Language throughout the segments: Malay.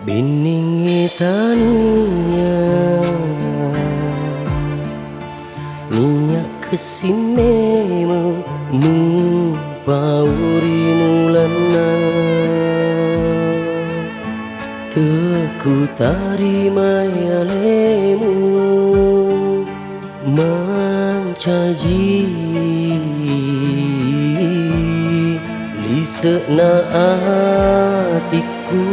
Biningi tania Nia kesinemu mu pauri mulana Teku tarima yalemu mancaji lisekna atiku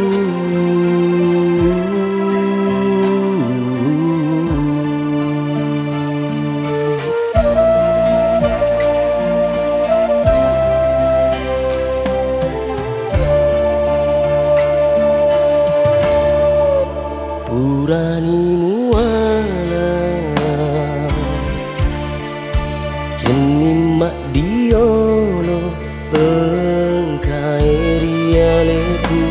Purani muala Jenim mak diolo engkai rialeku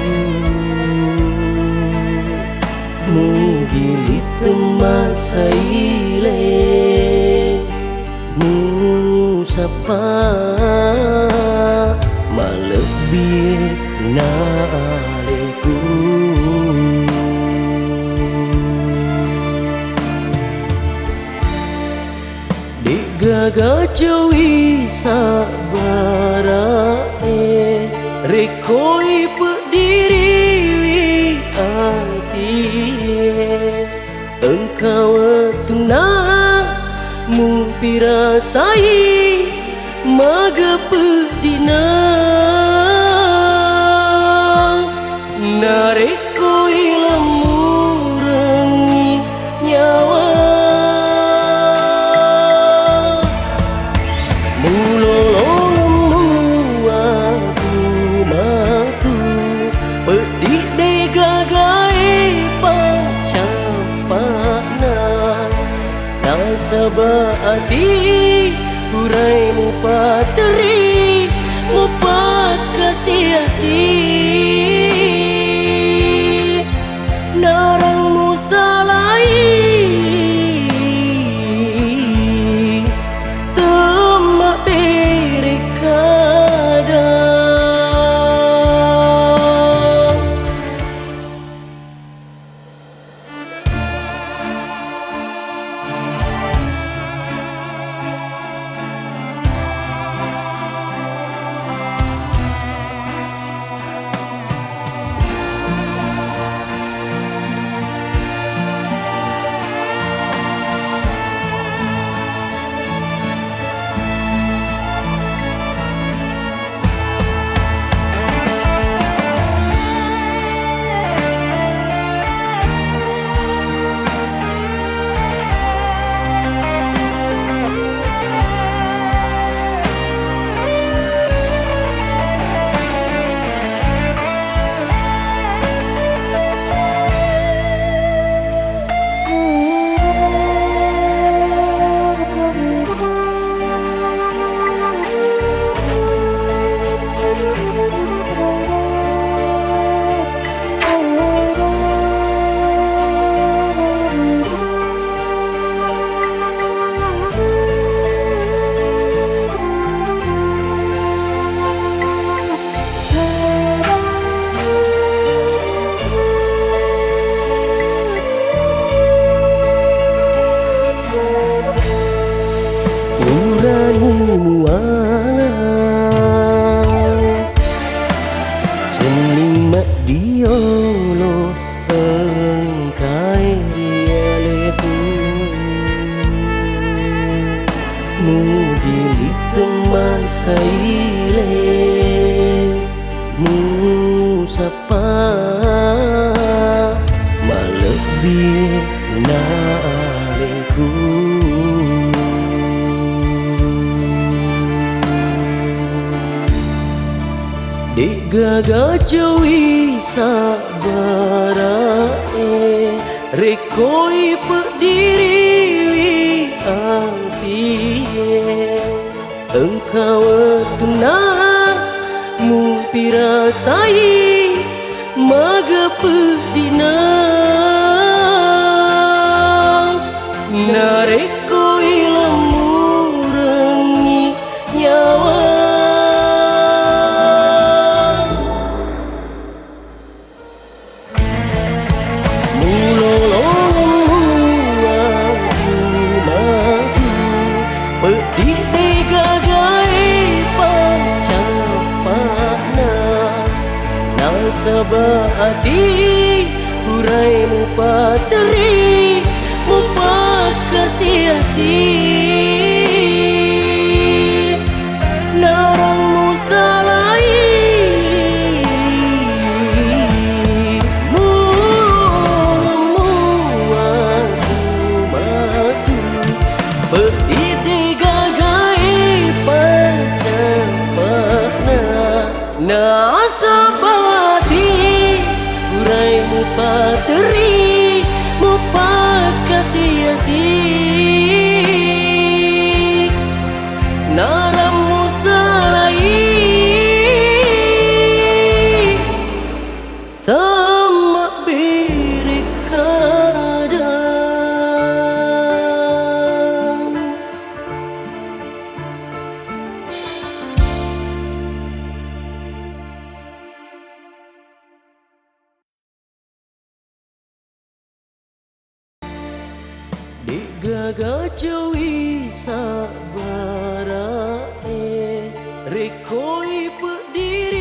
Mugili temasaile Musapa malebih naleku Gaga jawi sabarae rekoi pediri hati engkau tuna mumpirasai maga pedina narekoi lamurangi nyawa Sabati urai mu pateri mu pat kasiasi narang mu salai temak berikada Diolo engkai rialeku Mugili temasaile Musapa malebih naleku Dek gaga jawi sabarae rekoi pediri hati engkau tuna mumpirasai maga pedina narekoi lamurangi nyawa sabah hati hurai mupa teri mupa kasih-asi narang musalai mu aku matu berdiri gagai pacapana na sabati hurai mupa teri mupa kasih-asi naram musalai tamak birik kadang di gagacawi sabarae rekoi pediri